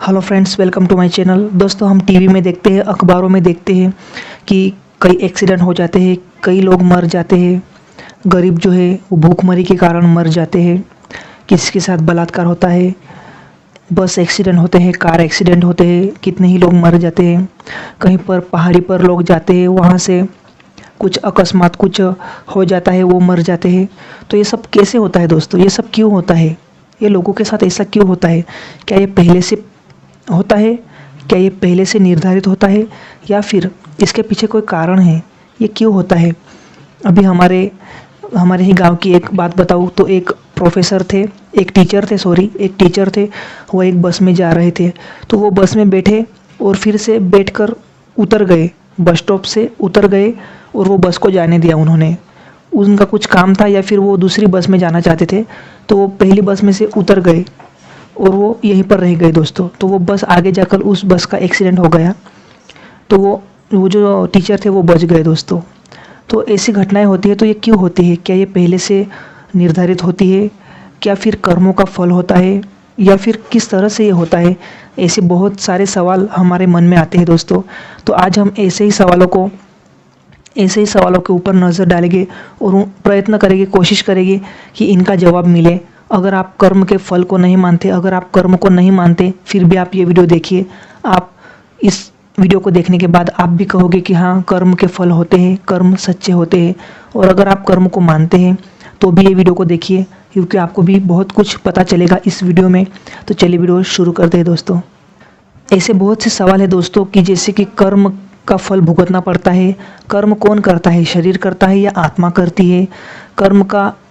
Hello friends, welcome to my channel. दोस्तों, हम TV में देखते हैं, अखबारों में देखते हैं कि कई एक्सीडेंट हो जाते हैं, कई लोग मर जाते हैं। गरीब जो है वो भूखमरी के कारण मर जाते हैं, किसी के साथ बलात्कार होता है, बस एक्सीडेंट होते हैं, कार एक्सीडेंट होते हैं, कितने ही लोग मर जाते हैं। कहीं पर पहाड़ी पर लोग जाते हैं, वहाँ से कुछ अकस्मात कुछ हो जाता है, वो मर जाते हैं। तो ये सब कैसे होता है दोस्तों? ये सब क्यों होता है? ये लोगों के साथ ऐसा क्यों होता है? क्या ये पहले से होता है? क्या ये पहले से निर्धारित होता है या फिर इसके पीछे कोई कारण है? ये क्यों होता है? अभी हमारे ही गांव की एक बात बताऊँ तो एक टीचर थे। वो एक बस में जा रहे थे, तो वो बस में बैठे और फिर से बैठकर उतर गए, बस स्टॉप से उतर गए और वो बस को जाने दिया उन्होंने। उनका कुछ काम था या फिर वो दूसरी बस में जाना चाहते थे, तो वो पहली बस में से उतर गए और वो यहीं पर रह गए दोस्तों। तो वो बस आगे जाकर उस बस का एक्सीडेंट हो गया, तो वो जो टीचर थे वो बच गए दोस्तों। तो ऐसी घटनाएं होती है, तो ये क्यों होती है? क्या ये पहले से निर्धारित होती है? क्या फिर कर्मों का फल होता है या फिर किस तरह से ये होता है? ऐसे बहुत सारे सवाल हमारे मन में आते हैं दोस्तों। तो आज हम ऐसे ही सवालों के ऊपर नज़र डालेंगे और प्रयत्न करेंगे, कोशिश करेंगे कि इनका जवाब मिले। अगर आप कर्म के फल को नहीं मानते, अगर आप कर्म को नहीं मानते, फिर भी आप ये वीडियो देखिए। आप इस वीडियो को देखने के बाद आप भी कहोगे कि हाँ, कर्म के फल होते हैं, कर्म सच्चे होते हैं। और अगर आप कर्म को मानते हैं तो भी ये वीडियो को देखिए, क्योंकि आपको भी बहुत कुछ पता चलेगा इस वीडियो में। तो चलिए वीडियो शुरू करते हैं दोस्तों। ऐसे बहुत से सवाल है दोस्तों कि जैसे कि कर्म का फल भुगतना पड़ता है। कर्म कौन करता है? शरीर करता है या आत्मा करती है?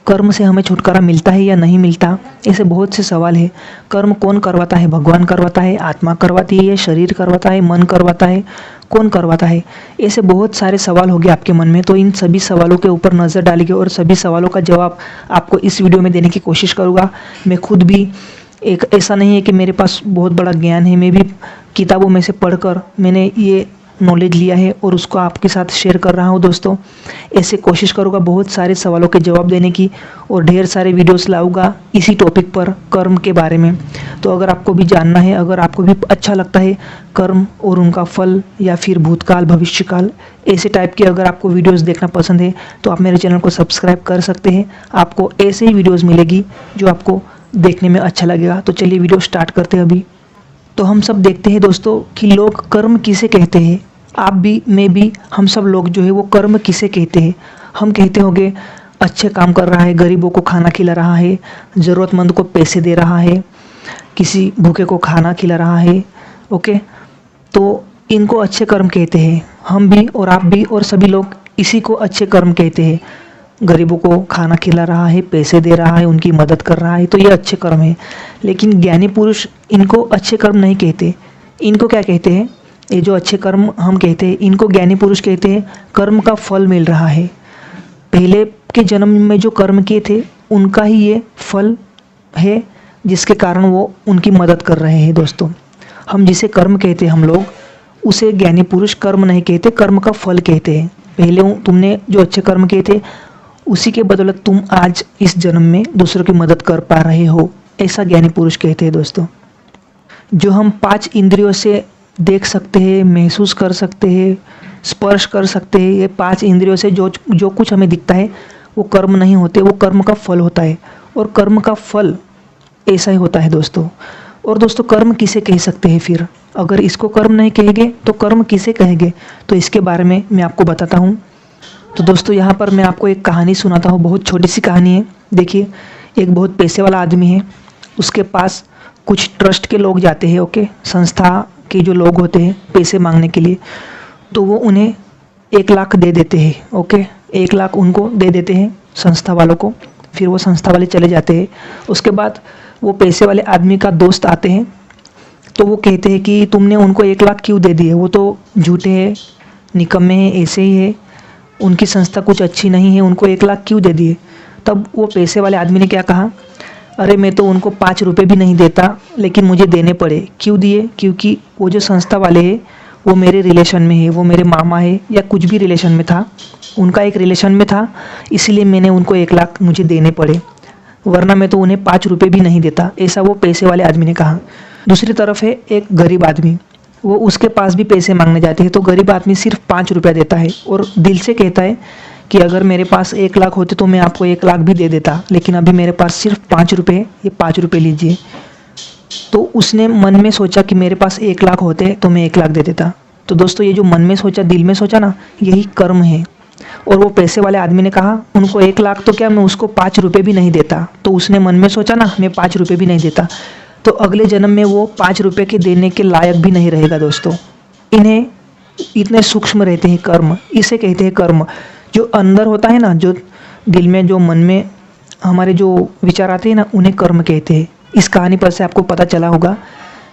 कर्म से हमें छुटकारा मिलता है या नहीं मिलता? ऐसे बहुत से सवाल है। कर्म कौन करवाता है? भगवान करवाता है, आत्मा करवाती है, या शरीर करवाता है, मन करवाता है? कौन करवाता है? ऐसे बहुत सारे सवाल हो गए आपके मन में। तो इन सभी सवालों के ऊपर नज़र डालेंगे और सभी सवालों का जवाब आपको इस वीडियो में देने की कोशिश करूँगा। मैं खुद भी ऐसा नहीं है कि मेरे पास बहुत बड़ा ज्ञान है, मैं भी किताबों में से पढ़कर मैंने ये नॉलेज लिया है और उसको आपके साथ शेयर कर रहा हूँ दोस्तों। ऐसे कोशिश करूँगा बहुत सारे सवालों के जवाब देने की और ढेर सारे वीडियोस लाऊंगा इसी टॉपिक पर, कर्म के बारे में। तो अगर आपको भी जानना है, अगर आपको भी अच्छा लगता है कर्म और उनका फल, या फिर भूतकाल भविष्यकाल, ऐसे टाइप के अगर आपको वीडियोज़ देखना पसंद है तो आप मेरे चैनल को सब्सक्राइब कर सकते हैं। आपको ऐसे ही वीडियोज़ मिलेगी जो आपको देखने में अच्छा लगेगा। तो चलिए वीडियो स्टार्ट करते हैं अभी। तो हम सब देखते हैं दोस्तों कि लोग कर्म किसे कहते हैं। आप भी, मैं भी, हम सब लोग जो है वो कर्म किसे कहते हैं? हम कहते होंगे अच्छे काम कर रहा है, गरीबों को खाना खिला रहा है, ज़रूरतमंद को पैसे दे रहा है, किसी भूखे को खाना खिला रहा है। ओके, तो इनको अच्छे कर्म कहते हैं। हम भी और आप भी और सभी लोग इसी को अच्छे कर्म कहते हैं। गरीबों को खाना खिला रहा है, पैसे दे रहा है, उनकी मदद कर रहा है, तो ये अच्छे कर्म है। लेकिन ज्ञानी पुरुष इनको अच्छे कर्म नहीं कहते। इनको क्या कहते हैं? ये जो अच्छे कर्म हम कहते हैं, इनको ज्ञानी पुरुष कहते हैं कर्म का फल मिल रहा है। पहले के जन्म में जो कर्म किए थे उनका ही ये फल है, जिसके कारण वो उनकी मदद कर रहे हैं दोस्तों। हम जिसे कर्म कहते हैं हम लोग, उसे ज्ञानी पुरुष कर्म नहीं कहते, कर्म का फल कहते हैं। पहले तुमने जो अच्छे कर्म किए थे उसी के बदौलत तुम आज इस जन्म में दूसरों की मदद कर पा रहे हो, ऐसा ज्ञानी पुरुष कहते हैं दोस्तों। जो हम 5 इंद्रियों से देख सकते हैं, महसूस कर सकते हैं, स्पर्श कर सकते हैं, ये 5 इंद्रियों से जो कुछ हमें दिखता है वो कर्म नहीं होते, वो कर्म का फल होता है। और कर्म का फल ऐसा ही होता है दोस्तों। और दोस्तों, कर्म किसे कह सकते हैं फिर? अगर इसको कर्म नहीं कहेंगे तो कर्म किसे कहेंगे? तो इसके बारे में मैं आपको बताता हूँ। तो दोस्तों, यहाँ पर मैं आपको एक कहानी सुनाता हूँ, बहुत छोटी सी कहानी है। देखिए, एक बहुत पैसे वाला आदमी है, उसके पास कुछ ट्रस्ट के लोग जाते हैं। ओके, संस्था के जो लोग होते हैं पैसे मांगने के लिए, तो वो उन्हें 1 लाख दे देते हैं। ओके, 1 लाख उनको दे देते हैं संस्था वालों को। फिर वो संस्था वाले चले जाते हैं। उसके बाद वो पैसे वाले आदमी का दोस्त आते हैं, तो वो कहते हैं कि तुमने उनको 1 लाख क्यों दे दिए? वो तो झूठे हैं, निकम्मे हैं, ऐसे ही है, उनकी संस्था कुछ अच्छी नहीं है, उनको 1 लाख क्यों दे दिए? तब वो पैसे वाले आदमी ने क्या कहा, अरे मैं तो उनको 5 रुपये भी नहीं देता, लेकिन मुझे देने पड़े। क्यों दिए? क्योंकि वो जो संस्था वाले हैं वो मेरे रिलेशन में है, वो मेरे मामा है या कुछ भी रिलेशन में था, उनका एक रिलेशन में था, इसीलिए मैंने उनको 1 लाख मुझे देने पड़े, वरना मैं तो उन्हें 5 रुपये भी नहीं देता, ऐसा वो पैसे वाले आदमी ने कहा। दूसरी तरफ है एक गरीब आदमी, वो उसके पास भी पैसे मांगने जाते हैं तो गरीब आदमी सिर्फ 5 रुपया देता है और दिल से कहता है कि अगर मेरे पास 1 लाख होते तो मैं आपको 1 लाख भी दे देता, लेकिन अभी मेरे पास सिर्फ 5 रुपये है, ये 5 रुपये लीजिए। तो उसने मन में सोचा कि मेरे पास 1 लाख होते तो मैं 1 लाख दे देता। तो दोस्तों ये जो मन में सोचा, दिल में सोचा ना, यही कर्म है। और वो पैसे वाले आदमी ने कहा उनको 1 लाख तो क्या, मैं उसको 5 रुपये भी नहीं देता। तो उसने मन में सोचा ना, मैं 5 रुपये भी नहीं देता, तो अगले जन्म में वो 5 रुपये के देने के लायक भी नहीं रहेगा दोस्तों। इन्हें इतने सूक्ष्म रहते हैं कर्म, इसे कहते हैं कर्म। जो अंदर होता है ना, जो दिल में, जो मन में हमारे जो विचार आते हैं ना, उन्हें कर्म कहते हैं। इस कहानी पर से आपको पता चला होगा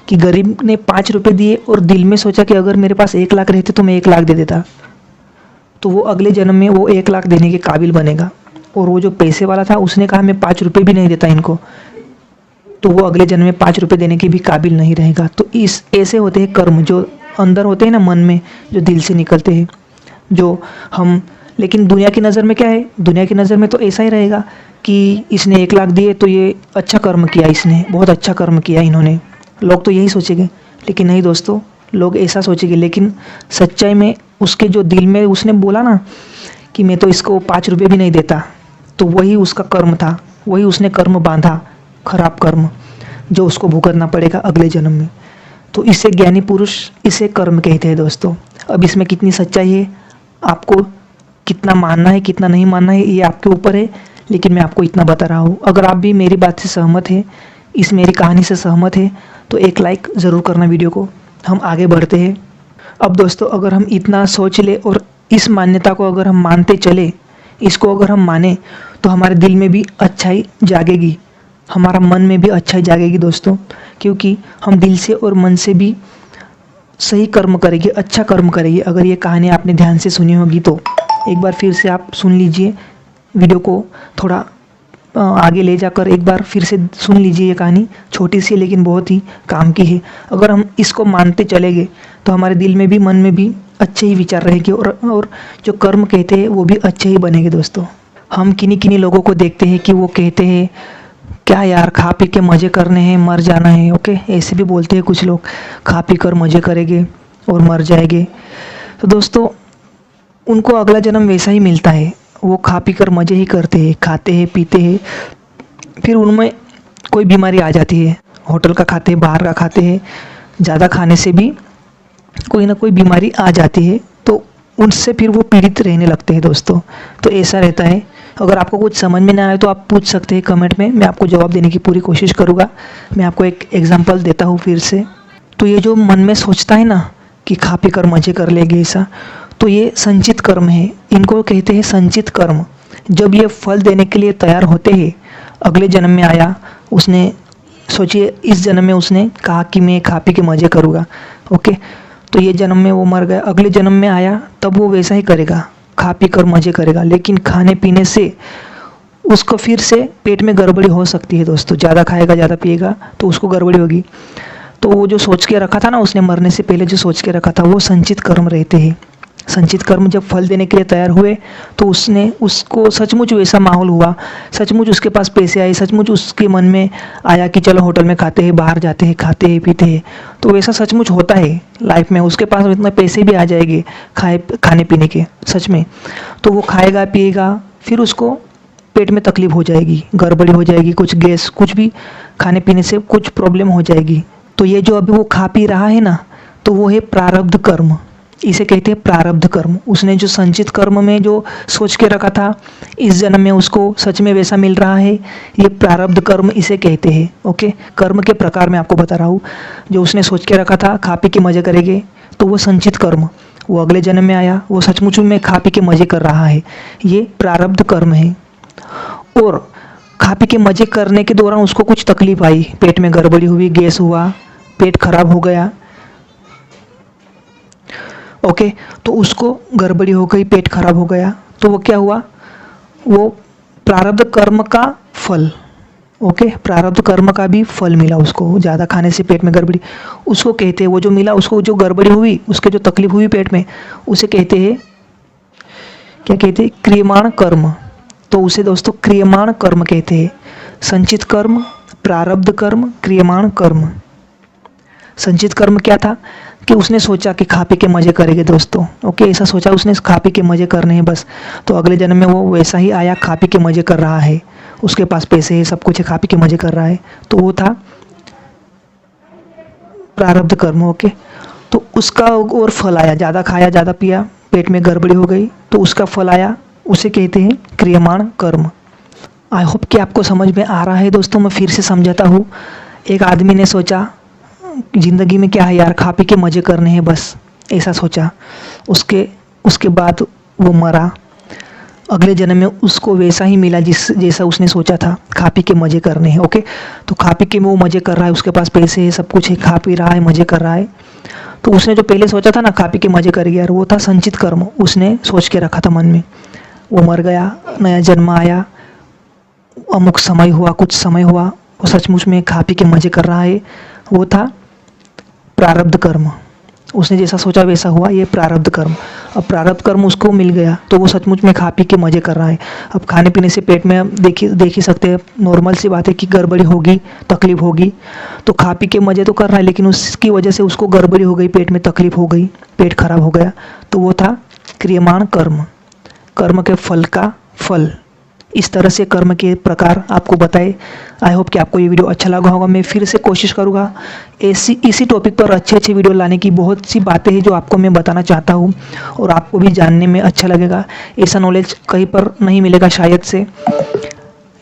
कि गरीब ने 5 रुपये दिए और दिल में सोचा कि अगर मेरे पास 1 लाख रहते तो मैं 1 लाख दे देता, तो वो अगले जन्म में वो 1 लाख देने के काबिल बनेगा। और वो जो पैसे वाला था उसने कहा मैं 5 रुपये भी नहीं देता इनको, तो वो अगले जन्म में 5 रुपये देने के भी काबिल नहीं रहेगा। तो इस ऐसे होते हैं कर्म, जो अंदर होते हैं ना मन में, जो दिल से निकलते हैं, जो हम। लेकिन दुनिया की नज़र में क्या है, दुनिया की नज़र में तो ऐसा ही रहेगा कि इसने 1 लाख दिए तो ये अच्छा कर्म किया, इसने बहुत अच्छा कर्म किया इन्होंने, लोग तो यही सोचेंगे। लेकिन नहीं दोस्तों, लोग ऐसा सोचेंगे, लेकिन सच्चाई में उसके जो दिल में उसने बोला ना कि मैं तो इसको 5 रुपये भी नहीं देता, तो वही उसका कर्म था, वही उसने कर्म बांधा, खराब कर्म, जो उसको भुगतना पड़ेगा अगले जन्म में। तो इसे ज्ञानी पुरुष, इसे कर्म कहते हैं दोस्तों। अब इसमें कितनी सच्चाई है, आपको कितना मानना है कितना नहीं मानना है ये आपके ऊपर है, लेकिन मैं आपको इतना बता रहा हूँ। अगर आप भी मेरी बात से सहमत है, इस मेरी कहानी से सहमत है, तो एक लाइक ज़रूर करना वीडियो को। हम आगे बढ़ते हैं। अब दोस्तों अगर हम इतना सोच ले और इस मान्यता को अगर हम मानते चले, इसको अगर हम माने, तो हमारे दिल में भी अच्छाई जागेगी, हमारा मन में भी अच्छाई जागेगी दोस्तों। क्योंकि हम दिल से और मन से भी सही कर्म करेंगे, अच्छा कर्म करेंगे। अगर ये कहानी आपने ध्यान से सुनी होगी तो एक बार फिर से आप सुन लीजिए, वीडियो को थोड़ा आगे ले जाकर एक बार फिर से सुन लीजिए। ये कहानी छोटी सी है लेकिन बहुत ही काम की है। अगर हम इसको मानते चलेंगे तो हमारे दिल में भी मन में भी अच्छे ही विचार रहेंगे और जो कर्म कहते हैं वो भी अच्छे ही बनेंगे दोस्तों। हम किन्हीं किन्हीं लोगों को देखते हैं कि वो कहते हैं क्या यार, खा पी के मज़े करने हैं, मर जाना है। ओके, ऐसे भी बोलते हैं कुछ लोग, खा पी कर मज़े करेंगे और मर जाएंगे। तो दोस्तों उनको अगला जन्म वैसा ही मिलता है, वो खा पी कर मज़े ही करते हैं, खाते हैं पीते हैं, फिर उनमें कोई बीमारी आ जाती है, होटल का खाते हैं, बाहर का खाते हैं, ज़्यादा खाने से भी कोई ना कोई बीमारी आ जाती है, तो उनसे फिर वो पीड़ित रहने लगते हैं दोस्तों। तो ऐसा रहता है। अगर आपको कुछ समझ में ना आए तो आप पूछ सकते हैं कमेंट में, मैं आपको जवाब देने की पूरी कोशिश करूँगा। मैं आपको एक एग्जांपल देता हूँ फिर से। तो ये जो मन में सोचता है ना कि खा पी कर मज़े कर लेंगे ऐसा, तो ये संचित कर्म है, इनको कहते हैं संचित कर्म। जब ये फल देने के लिए तैयार होते हैं, अगले जन्म में आया, उसने सोचिए इस जन्म में उसने कहा कि मैं खा पी के मज़े करूँगा, ओके, तो ये जन्म में वो मर गया, अगले जन्म में आया तब वो वैसा ही करेगा, खा पी कर मज़े करेगा। लेकिन खाने पीने से उसको फिर से पेट में गड़बड़ी हो सकती है दोस्तों, ज़्यादा खाएगा ज़्यादा पिएगा तो उसको गड़बड़ी होगी। तो वो जो सोच के रखा था ना, उसने मरने से पहले जो सोच के रखा था, वो संचित कर्म रहते हैं। संचित कर्म जब फल देने के लिए तैयार हुए तो उसको सचमुच वैसा माहौल हुआ, सचमुच उसके पास पैसे आए, सचमुच उसके मन में आया कि चलो होटल में खाते हैं, बाहर जाते हैं, खाते हैं पीते हैं। तो वैसा सचमुच होता है लाइफ में, उसके पास इतने पैसे भी आ जाएंगे खाने पीने के, सच में। तो वो खाएगा पिएगा, फिर उसको पेट में तकलीफ हो जाएगी, गड़बड़ी हो जाएगी, कुछ गैस, कुछ भी खाने पीने से कुछ प्रॉब्लम हो जाएगी। तो ये जो अभी वो खा पी रहा है ना, तो वो है प्रारब्ध कर्म, इसे कहते हैं प्रारब्ध कर्म। उसने जो संचित कर्म में जो सोच के रखा था, इस जन्म में उसको सच में वैसा मिल रहा है, ये प्रारब्ध कर्म इसे कहते हैं। ओके, कर्म के प्रकार मैं आपको बता रहा हूँ। जो उसने सोच के रखा था खा पी के मज़े करेंगे, तो वो संचित कर्म, वो अगले जन्म में आया, वो सचमुच में खा पी के मज़े कर रहा है, ये प्रारब्ध कर्म है। और खा पी के मज़े करने के दौरान उसको कुछ तकलीफ आई, पेट में गड़बड़ी हुई, गैस हुआ, पेट खराब हो गया, ओके, तो उसको गड़बड़ी हो गई, पेट खराब हो गया, तो वो क्या हुआ, वो प्रारब्ध कर्म का फल, ओके, प्रारब्ध कर्म का भी फल मिला उसको। ज़्यादा खाने से पेट में गड़बड़ी, उसको कहते हैं, वो जो मिला उसको, जो गड़बड़ी हुई, उसके जो तकलीफ हुई पेट में, उसे कहते हैं, क्या कहते हैं, क्रियमाण कर्म। तो उसे दोस्तों क्रियमाण कर्म कहते हैं। संचित कर्म, प्रारब्ध कर्म, क्रियमाण कर्म। संचित कर्म क्या था कि उसने सोचा कि खा पी के मज़े करेंगे दोस्तों। ओके, ऐसा सोचा उसने, खा पी के मज़े करने हैं बस। तो अगले जन्म में वो वैसा ही आया, खा पी के मज़े कर रहा है, उसके पास पैसे है, सब कुछ है, खा पी के मज़े कर रहा है। तो वो था प्रारब्ध कर्म। ओके, तो उसका और फल आया, ज़्यादा खाया, ज़्यादा पिया, पेट में गड़बड़ी हो गई, तो उसका फल आया, उसे कहते हैं क्रियमाण कर्म। आई होप कि आपको समझ में आ रहा है दोस्तों। मैं फिर से समझाता हूँ। एक आदमी ने सोचा ज़िंदगी में क्या है यार, खा पी के मज़े करने हैं बस, ऐसा सोचा। उसके बाद वो मरा। अगले जन्म में उसको वैसा ही मिला जैसा उसने सोचा था, खा पी के मज़े करने हैं। ओके, तो खा पी के वो मज़े कर रहा है, उसके पास पैसे है, सब कुछ है, खा पी रहा है, मज़े कर रहा है। तो उसने जो पहले सोचा था ना, खा पी के मज़े करेगा यार, वो था संचित कर्म। उसने सोच के रखा था मन में। वो मर गया, नया जन्म आया, अमुक समय हुआ, कुछ समय हुआ, वो सचमुच में खा पी के मज़े कर रहा है, वो था प्रारब्ध कर्म। उसने जैसा सोचा वैसा हुआ, ये प्रारब्ध कर्म। अब प्रारब्ध कर्म उसको मिल गया, तो वो सचमुच में खा पी के मज़े कर रहा है। अब खाने पीने से पेट में देख ही सकते हैं, नॉर्मल सी बात है कि गड़बड़ी होगी, तकलीफ होगी। तो खा पी के मज़े तो कर रहा है, लेकिन उसकी वजह से उसको गड़बड़ी हो गई, पेट में तकलीफ हो गई, पेट खराब हो गया। तो वो था क्रियमाण कर्म, कर्म के फल का फल। इस तरह से कर्म के प्रकार आपको बताए। आई होप कि आपको ये वीडियो अच्छा लगा होगा। मैं फिर से कोशिश करूँगा इसी टॉपिक पर अच्छे वीडियो लाने की। बहुत सी बातें हैं जो आपको मैं बताना चाहता हूँ और आपको भी जानने में अच्छा लगेगा। ऐसा नॉलेज कहीं पर नहीं मिलेगा शायद से।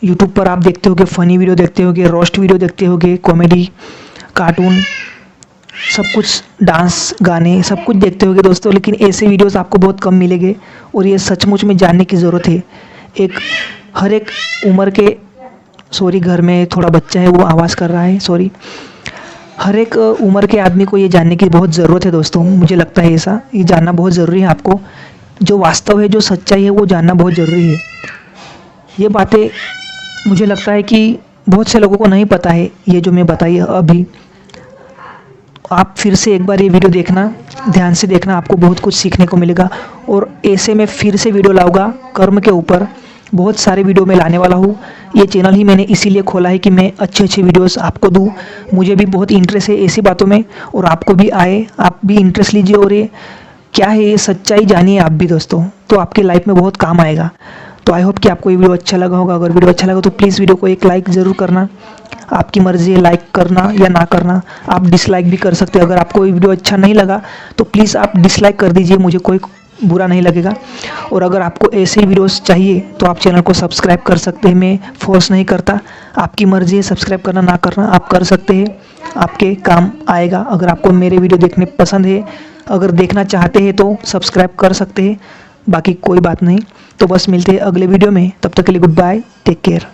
यूट्यूब पर आप देखते होगे, फ़नी वीडियो देखते होगे, रोस्ट वीडियो देखते होगे, कॉमेडी, कार्टून, सब कुछ, डांस, गाने, सब कुछ देखते होगे दोस्तों, लेकिन ऐसे वीडियोस आपको बहुत कम मिलेंगे और ये सचमुच में जानने की ज़रूरत है। हर एक उम्र के, सॉरी घर में थोड़ा बच्चा है वो आवाज़ कर रहा है, सॉरी। हर एक उम्र के आदमी को ये जानने की बहुत ज़रूरत है दोस्तों। मुझे लगता है ऐसा, ये जानना बहुत ज़रूरी है। आपको जो वास्तव है, जो सच्चाई है, वो जानना बहुत ज़रूरी है। ये बातें मुझे लगता है कि बहुत से लोगों को नहीं पता है, ये जो मैं बताई अभी। आप फिर से एक बार ये वीडियो देखना, ध्यान से देखना, आपको बहुत कुछ सीखने को मिलेगा। और ऐसे मैं फिर से वीडियो लाऊंगा कर्म के ऊपर, बहुत सारे वीडियो मैं लाने वाला हूँ। ये चैनल ही मैंने इसीलिए खोला है कि मैं अच्छे वीडियोस आपको दूँ। मुझे भी बहुत इंटरेस्ट है ऐसी बातों में, और आपको भी आए, आप भी इंटरेस्ट लीजिए और ये क्या है, ये सच्चाई जानिए आप भी दोस्तों, तो आपकी लाइफ में बहुत काम आएगा। तो आई होप कि आपको ये वीडियो अच्छा लगा होगा। अगर वीडियो अच्छा लगा तो प्लीज़ वीडियो को एक लाइक ज़रूर करना। आपकी मर्ज़ी है लाइक करना या ना करना, आप डिसलाइक भी कर सकते हैं। अगर आपको ये वीडियो अच्छा नहीं लगा तो प्लीज़ आप डिसलाइक कर दीजिए, मुझे कोई बुरा नहीं लगेगा। और अगर आपको ऐसे ही वीडियोस चाहिए तो आप चैनल को सब्सक्राइब कर सकते हैं। मैं फोर्स नहीं करता, आपकी मर्ज़ी है सब्सक्राइब करना ना करना, आप कर सकते हैं, आपके काम आएगा। अगर आपको मेरे वीडियो देखने पसंद है, अगर देखना चाहते हैं तो सब्सक्राइब कर सकते हैं, बाकी कोई बात नहीं। तो बस मिलते हैं अगले वीडियो में, तब तक के लिए गुड बाय, टेक केयर।